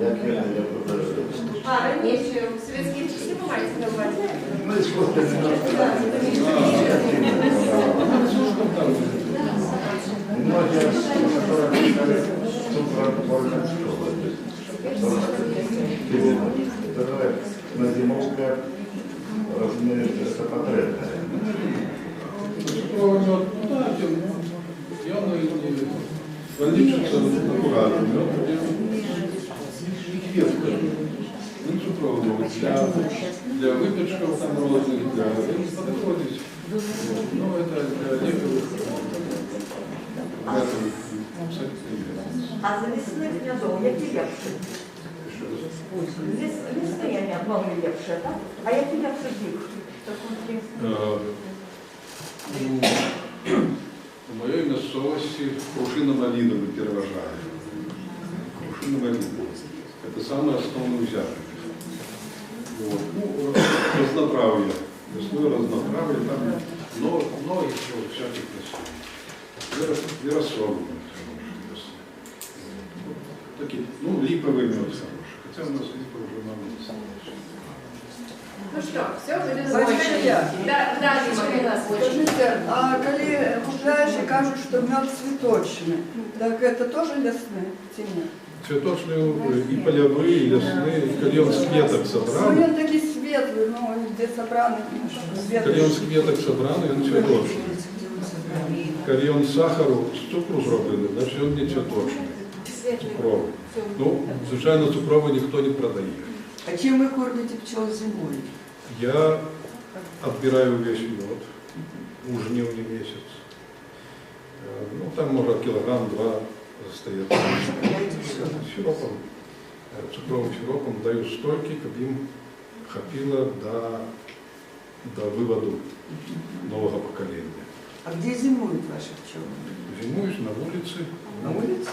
Як я продаю. А, раньше в советские часы бумаги сдавали. Ну, искусственный мед. Многие, которые писали цукротворная школа. Второе, на зимовке размер это потребное. Я больничница аккуратно. Для выпечков там розных, для подходить. Ну, это для лекарей. А за лісних м'язов, які лепші? Лісні м'яз, нові лепші, так? А які лепші їх? В моей местности крушино-малиновый перевожали. Крушино-малиновый. Это самое основное взятие. Вот. Ну, разнотравье. Мясное разнотравье, там много еще всяких мясов. Ярославль. Такие, ну, липовый мед хороший. Хотя у нас липовый уже мало. Ну что, все, будем Бачите, я. Да, Дима. Скажите, а коли гуляешь и кажут, что мед цветочный, так это тоже лесные тени? Цветочные и полевые, и лесные, и кальон с веток Ну, собраны. он такие светлые, но где собраны Кальон з светлые. квіток собраний, він цвіточний. Кальон сахару з цукру зробили, значить він не цвіточний. Цукровий. Ну, звичайно, цукровий ніхто не продає. А чем вы кормите пчел зимой? Я отбираю весь мед, у жнивный месяц. Ну, там, может, килограмм-два остается. Сиропом, цукровым сиропом даю стойки, чтобы им хватило до вывода нового поколения. А где зимуют ваши пчелы? Зимуешь на улице. На улице?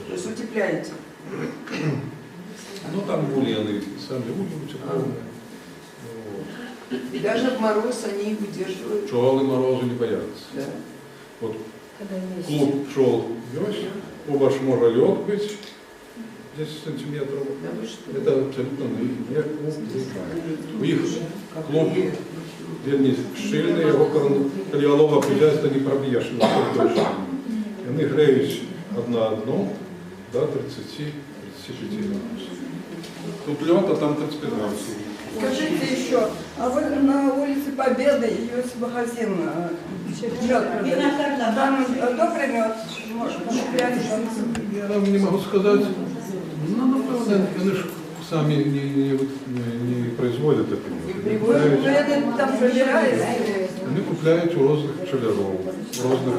То есть утепляете? Ну, там бульоны, сами ульи утепленные. И даже в мороз они выдерживают. Пчелы морозу не боятся. Да. Вот клуб пчел есть, оба ж может лед быть, 10 сантиметров. Да вы что? Это абсолютно не клуб. У них клуб вельми щільний, його каліалова хазяйство не проб'єш, не точно. Вони греють одна одну до 30-35 градусов. Тут лед, а там 35 градусов. Скажите еще, а вы на улице Победы есть магазин мед продают? Там добрый мед можно купить? Я вам не могу сказать, ну, напевно, вони ж самі не производять это. Вы там проверяете? Вони купляють у різних пчелярів, у різних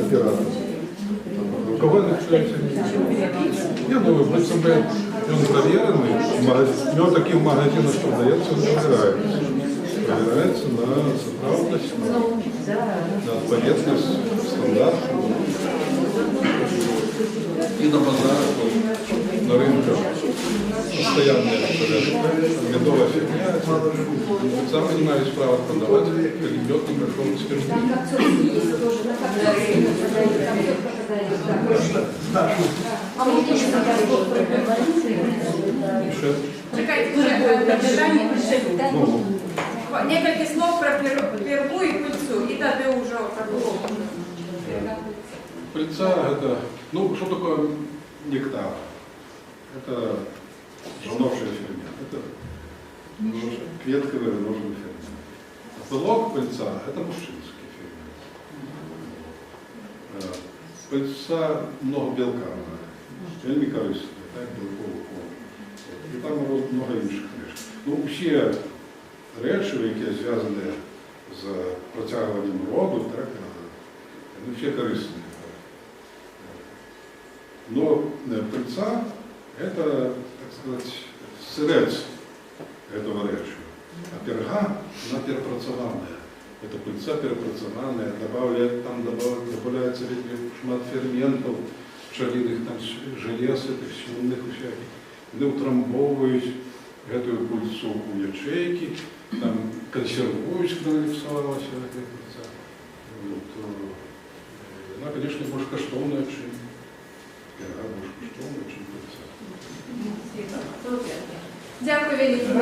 операторів. У кого не купляється? Я думаю, в СМБ він проверений, мед такий в магазинах продається, він проверяється. Проверяется на справедливость, на ответственность, стандарт. И на базарах, на рынках постоянная медовая фигня. Сам понимаешь право продавать, когда мед не прошел экспертизу. А мы тоже Несколько слов про перьбу и пыльцу, и тогда уже про Пыльца это, ну, что такое нектар? Это жановшая фигня. Это клетковый разложенный фермент. А пылок пыльца – это мужчинский фермент. Пыльца много белка, вельми корисне, так, білкового фонду. І там много інших речей. Ну, всі речі, які зв'язані з протягуванням роду, так, вони всі корисні. Но пыльца – это, так сказать, сырец этого речи. А перга, она перепрацованная. Это пыльца перепрацованная, там добавляется шмат ферментов, пчелиных, там желез, этих сильных всяких. Они утрамбовывают эту пыльцу у ячейки, там консервуют, когда нарисовалась эта пыльца. Вот. Она, конечно, больше коштовная, чем перга, больше коштовная, чем пыльца. Дякую, Великий.